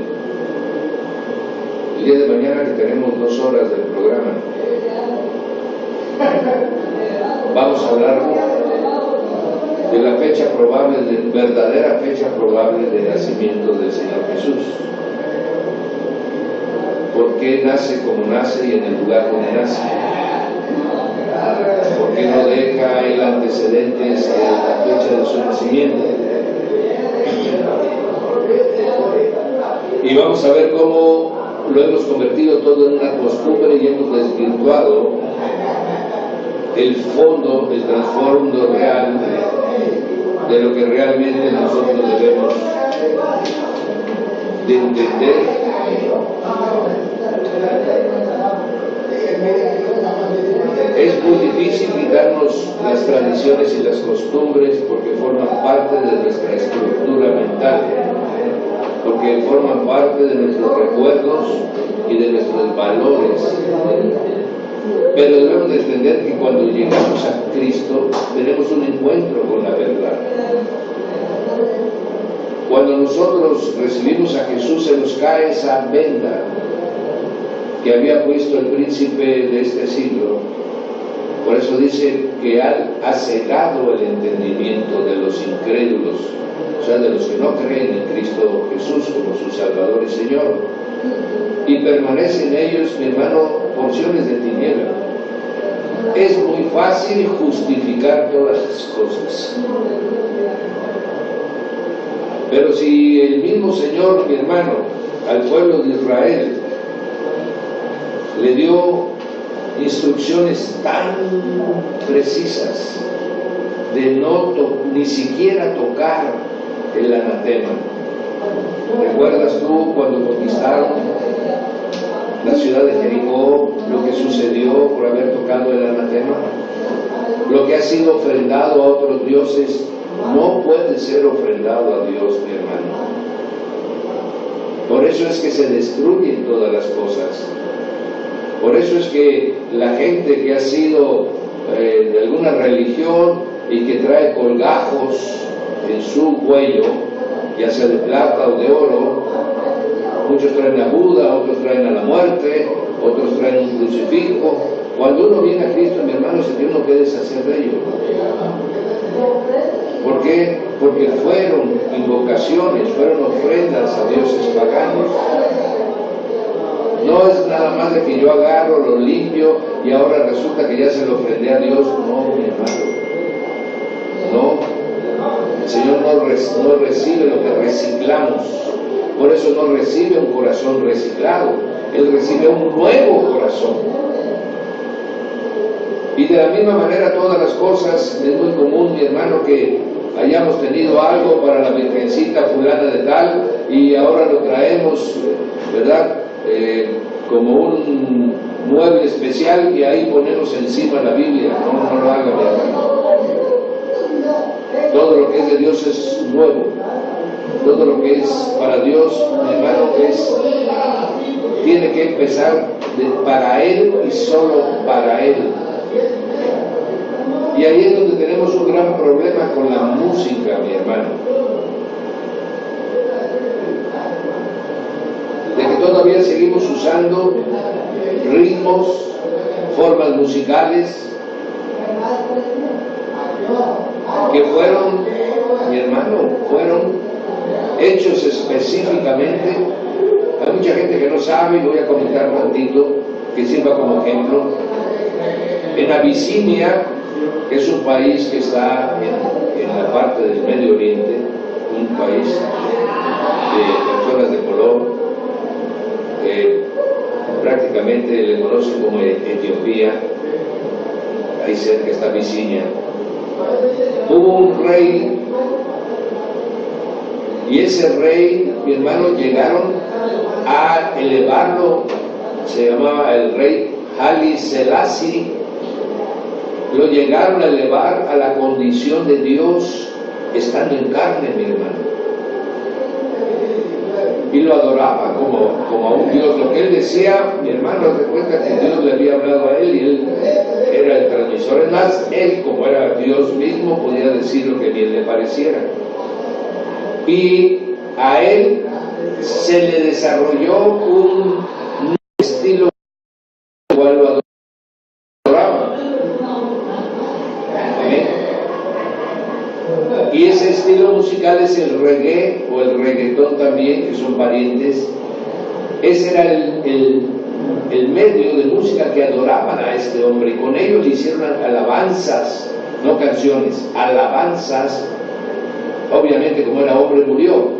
El día de mañana, que tenemos 2 horas del programa, vamos a hablar de la fecha probable, verdadera fecha probable de nacimiento del Señor Jesús. ¿Por qué nace como nace y en el lugar donde nace? ¿Por qué no deja el antecedentes de la fecha de su nacimiento? Y vamos a ver cómo lo hemos convertido todo en una costumbre y hemos desvirtuado el fondo, el trasfondo real de lo que realmente nosotros debemos de entender. Es muy difícil quitarnos las tradiciones y las costumbres porque forman parte de nuestra estructura mental, porque forman parte de nuestros recuerdos y de nuestros valores. Pero debemos de entender que cuando llegamos a Cristo tenemos un encuentro con la verdad. Cuando nosotros recibimos a Jesús, se nos cae esa venda que había puesto el príncipe de este siglo. Por eso dice que ha cegado el entendimiento de los incrédulos, o sea, de los que no creen en Cristo Jesús como su Salvador y Señor. Y permanecen en ellos, mi hermano, porciones de tiniebla. Es muy fácil justificar todas las cosas. Pero si el mismo Señor, mi hermano, al pueblo de Israel le dio instrucciones tan precisas de no ni siquiera tocar el anatema. ¿Recuerdas tú cuando conquistaron la ciudad de Jericó, lo que sucedió por haber tocado el anatema? Lo que ha sido ofrendado a otros dioses no puede ser ofrendado a Dios, mi hermano. Por eso es que se destruyen todas las cosas. Por eso es que la gente que ha sido de alguna religión y que trae colgajos en su cuello, ya sea de plata o de oro, Muchos traen a Buda, otros traen a la muerte, otros traen un crucifijo. Cuando uno viene a Cristo, mi hermano, se tiene uno que deshacer de ello. ¿Por qué? Porque fueron invocaciones, fueron ofrendas a dioses paganos. No es nada más de que yo agarro, lo limpio y ahora resulta que ya se lo ofrendé a Dios. No, mi hermano. No. El Señor no recibe lo que reciclamos. Por eso no recibe un corazón reciclado. Él recibe un nuevo corazón. Y de la misma manera todas las cosas, es muy común, mi hermano, que hayamos tenido algo para la virgencita fulana de tal y ahora lo traemos, ¿verdad? Como un mueble especial y ahí ponemos encima la Biblia. No lo haga, mi hermano. Todo lo que es de Dios es nuevo. Todo lo que es para Dios, mi hermano, tiene que empezar para Él y solo para Él. Y ahí es donde tenemos un gran problema con la música, mi hermano. De que todavía seguimos usando ritmos, formas musicales que fueron, mi hermano, fueron hechos específicamente. Hay mucha gente que no sabe, y voy a comentar tantito, que sirva como ejemplo. En Abisinia, que es un país que está en la parte del Medio Oriente, un país de personas de color, prácticamente le conocen como Etiopía, ahí cerca está Abisinia. Hubo un rey, y ese rey, mi hermano, llegaron a elevarlo, se llamaba el rey Haile Selassie. Lo llegaron a elevar a la condición de Dios estando en carne, mi hermano. Y lo adoraba como a un Dios. Lo que él decía, mi hermano, te cuenta que Dios le había hablado a él y él era el transmisor. Es más, él, como era Dios mismo, podía decir lo que bien le pareciera. Y a él se le desarrolló un estilo igual lo adoraba. Y ese estilo musical es el reggae o el reggaetón también, que son parientes. Ese era el medio de música que adoraban a este hombre, y con ellos le hicieron alabanzas, no canciones, alabanzas. Obviamente, como era hombre, murió,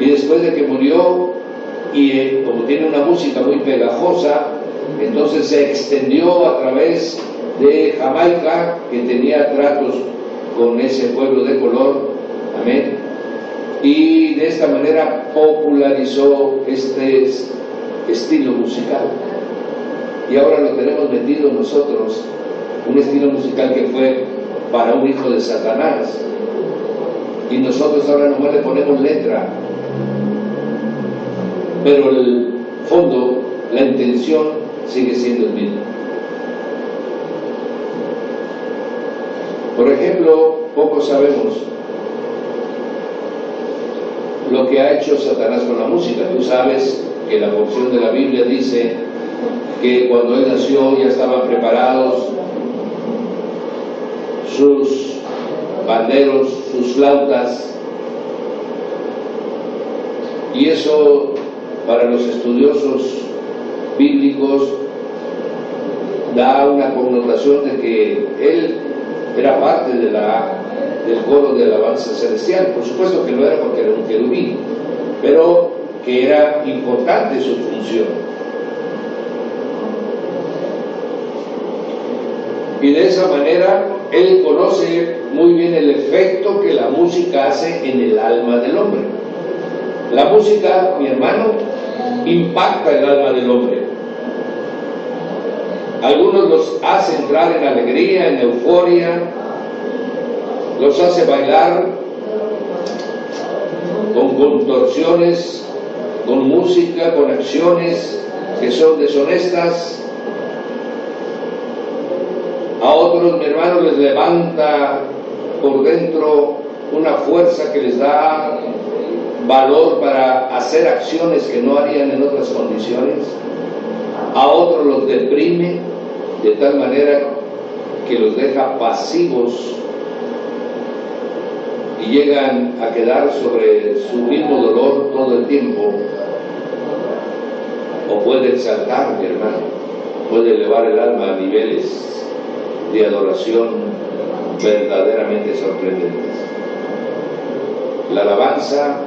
y después de que murió, y como tiene una música muy pegajosa, entonces se extendió a través de Jamaica, que tenía tratos con ese pueblo de color, amén, y de esta manera popularizó este estilo musical. Y ahora lo tenemos metido nosotros, un estilo musical que fue para un hijo de Satanás, y nosotros ahora nomás le ponemos letra, pero el fondo, la intención sigue siendo el mismo. Por ejemplo, pocos sabemos lo que ha hecho Satanás con la música. Tú sabes que la porción de la Biblia dice que cuando él nació ya estaban preparados sus panderos, sus flautas, y eso para los estudiosos bíblicos da una connotación de que él era parte del coro de alabanza celestial. Por supuesto que lo era porque era un querubín, pero que era importante su función. Y de esa manera él conoce muy bien el efecto que la música hace en el alma del hombre. La música, mi hermano, impacta el alma del hombre. Algunos los hace entrar en alegría, en euforia, los hace bailar con contorsiones, con música, con acciones que son deshonestas. A otros, mi hermano, les levanta por dentro una fuerza que les da valor para hacer acciones que no harían en otras condiciones. A otros los deprime de tal manera que los deja pasivos y llegan a quedar sobre su mismo dolor todo el tiempo. O puede exaltar, mi hermano, puede elevar el alma a niveles de adoración verdaderamente sorprendentes. La alabanza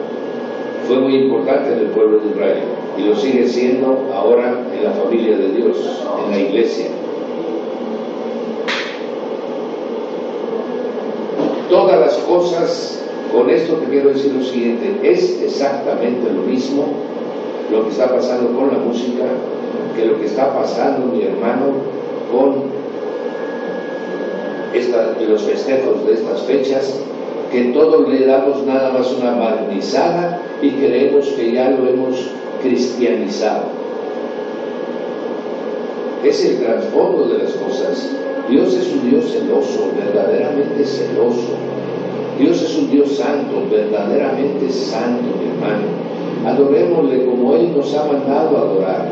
fue muy importante en el pueblo de Israel y lo sigue siendo ahora en la familia de Dios, en la iglesia. Todas las cosas, con esto te quiero decir lo siguiente, es exactamente lo mismo lo que está pasando con la música que lo que está pasando, mi hermano, con los festejos de estas fechas, que todos le damos nada más una barnizada y creemos que ya lo hemos cristianizado. Es el trasfondo de las cosas. Dios es un Dios celoso, verdaderamente celoso. Dios es un Dios santo, verdaderamente santo, mi hermano. Adorémosle como Él nos ha mandado a adorar,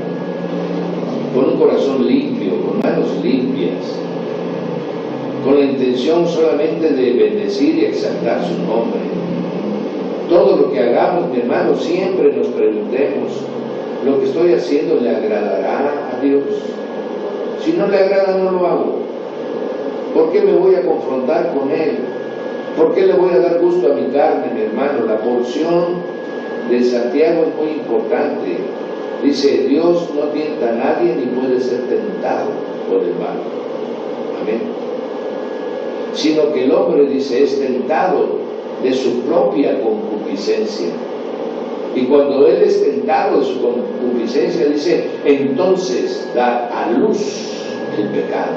con un corazón limpio, con manos limpias, con la intención solamente de bendecir y exaltar su nombre. Todo lo que hagamos, mi hermano, siempre nos preguntemos, ¿lo que estoy haciendo le agradará a Dios? Si no le agrada, no lo hago. ¿Por qué me voy a confrontar con Él? ¿Por qué le voy a dar gusto a mi carne, mi hermano? La porción de Santiago es muy importante. Dice, Dios no tienta a nadie ni puede ser tentado por el mal. Amén. Sino que el hombre, dice, es tentado de su propia concupiscencia. Y cuando él es tentado de su concupiscencia, dice, entonces da a luz el pecado.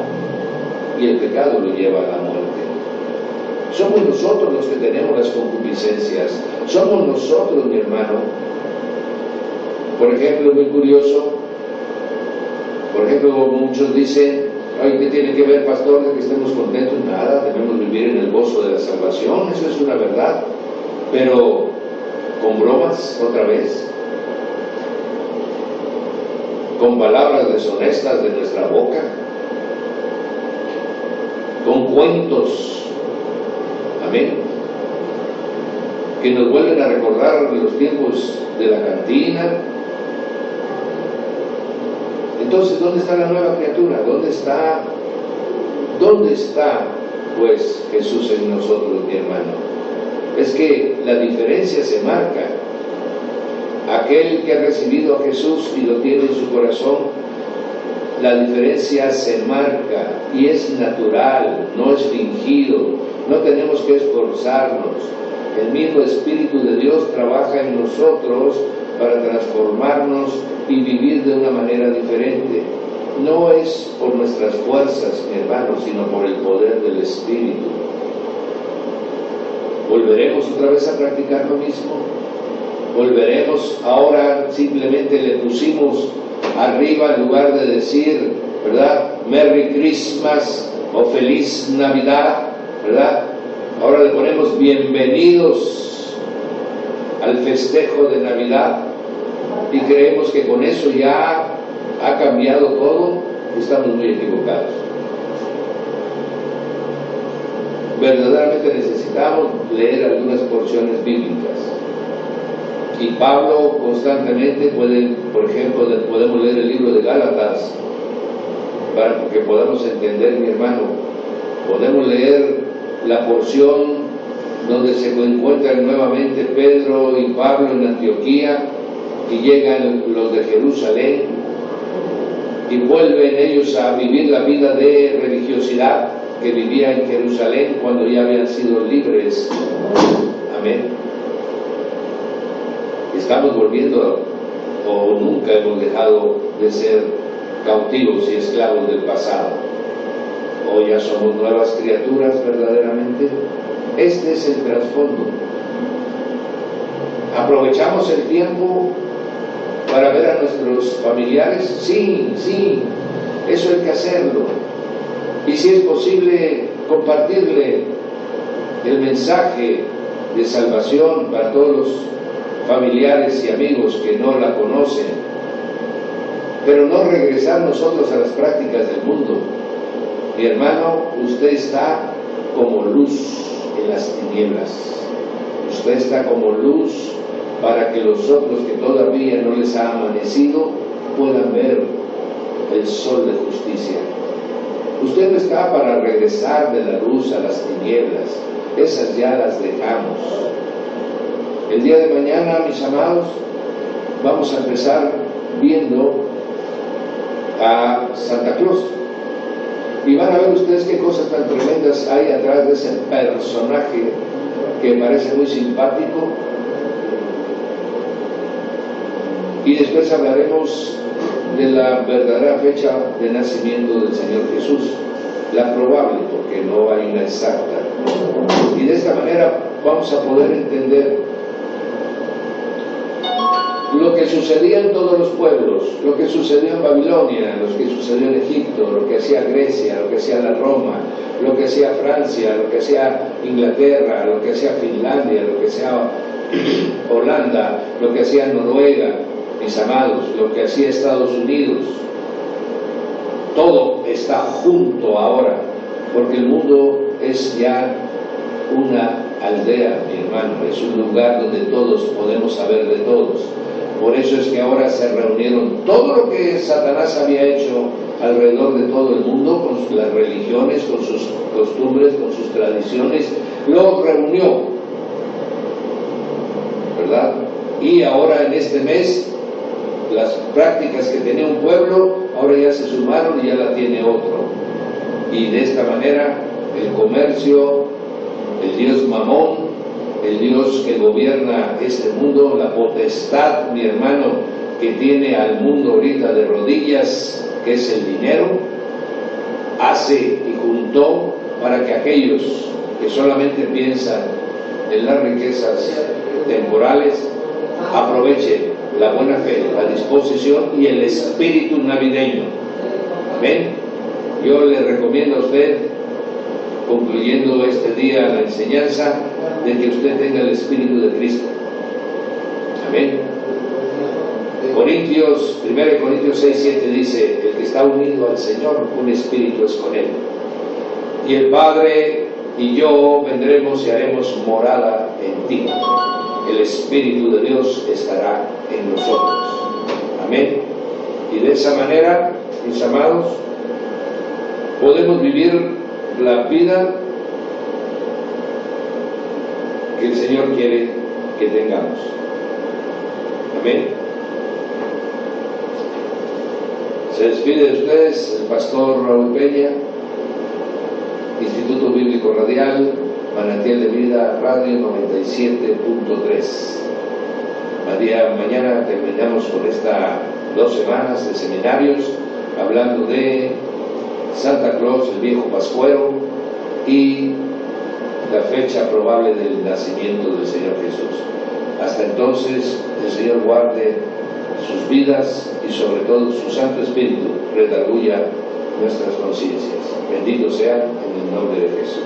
Y el pecado lo lleva a la muerte. Somos nosotros los que tenemos las concupiscencias. Somos nosotros, mi hermano. Por ejemplo, muy curioso. Por ejemplo, muchos dicen, ay, ¿qué tiene que ver, pastor, de que estemos contentos? Nada, debemos vivir en el gozo de la salvación. Eso es una verdad. Pero, con bromas, otra vez. Con palabras deshonestas de nuestra boca. Con cuentos. Amén. Que nos vuelven a recordar los tiempos de la cantina. Entonces, ¿dónde está la nueva criatura? ¿Dónde está, pues, Jesús en nosotros, mi hermano? Es que la diferencia se marca. Aquel que ha recibido a Jesús y lo tiene en su corazón, la diferencia se marca y es natural, no es fingido. No tenemos que esforzarnos. El mismo Espíritu de Dios trabaja en nosotros para transformarnos y vivir de una manera diferente. No es por nuestras fuerzas, mi hermano, sino por el poder del Espíritu. ¿Volveremos otra vez a practicar lo mismo? ¿Volveremos ahora simplemente le pusimos arriba en lugar de decir, ¿verdad? Merry Christmas o Feliz Navidad, ¿verdad? Ahora le ponemos bienvenidos al festejo de Navidad y creemos que con eso ya ha cambiado todo. Estamos muy equivocados. Verdaderamente necesitamos leer algunas porciones bíblicas. Y Pablo constantemente por ejemplo, podemos leer el libro de Gálatas para que podamos entender, mi hermano. Podemos leer la porción donde se encuentran nuevamente Pedro y Pablo en Antioquía y llegan los de Jerusalén y vuelven ellos a vivir la vida de religiosidad que vivía en Jerusalén cuando ya habían sido libres. Amén. Estamos volviendo o nunca hemos dejado de ser cautivos y esclavos del pasado. Hoy ya somos nuevas criaturas verdaderamente. Este es el trasfondo. ¿Aprovechamos el tiempo para ver a nuestros familiares? Sí, eso hay que hacerlo. Y si es posible, compartirle el mensaje de salvación para todos los familiares y amigos que no la conocen, pero no regresar nosotros a las prácticas del mundo. Mi hermano, usted está como luz en las tinieblas. Usted está como luz para que los otros que todavía no les ha amanecido puedan ver el sol de justicia. Usted no está para regresar de la luz a las tinieblas. Esas ya las dejamos. El día de mañana, mis amados, vamos a empezar viendo a Santa Claus. Y van a ver ustedes qué cosas tan tremendas hay atrás de ese personaje que parece muy simpático. Y después hablaremos de la verdadera fecha de nacimiento del Señor Jesús, la probable, porque no hay una exacta. Y de esta manera vamos a poder entender lo que sucedía en todos los pueblos, lo que sucedió en Babilonia, lo que sucedió en Egipto, lo que hacía Grecia, lo que hacía la Roma, lo que hacía Francia, lo que hacía Inglaterra, lo que hacía Finlandia, lo que hacía Holanda, lo que hacía Noruega, mis amados, lo que hacía Estados Unidos. Todo está junto ahora, porque el mundo es ya una aldea, mi hermano, es un lugar donde todos podemos saber de todos. Por eso es que ahora se reunieron todo lo que Satanás había hecho alrededor de todo el mundo, con las religiones, con sus costumbres, con sus tradiciones, lo reunió, ¿verdad? Y ahora en este mes, las prácticas que tenía un pueblo, ahora ya se sumaron y ya la tiene otro. Y de esta manera, el comercio, el dios Mamón, el Dios que gobierna este mundo, la potestad, mi hermano, que tiene al mundo ahorita de rodillas, que es el dinero, hace y juntó para que aquellos que solamente piensan en las riquezas temporales aprovechen la buena fe, la disposición y el espíritu navideño. Amén. Yo le recomiendo a usted, concluyendo este día la enseñanza, de que usted tenga el Espíritu de Cristo. Amén. 1 Corintios 6:7 dice: el que está unido al Señor, un espíritu es con él. Y el Padre y yo vendremos y haremos morada en ti. El Espíritu de Dios estará en nosotros. Amén. Y de esa manera, mis amados, podemos vivir la vida que el Señor quiere que tengamos. Amén. Se despide de ustedes el pastor Raúl Peña, Instituto Bíblico Radial, Manantial de Vida, Radio 97.3. Mañana terminamos con estas 2 semanas de seminarios hablando de Santa Claus, el viejo pascuero, y la fecha probable del nacimiento del Señor Jesús. Hasta entonces, el Señor guarde sus vidas y sobre todo su Santo Espíritu redarguya nuestras conciencias. Bendito sea en el nombre de Jesús.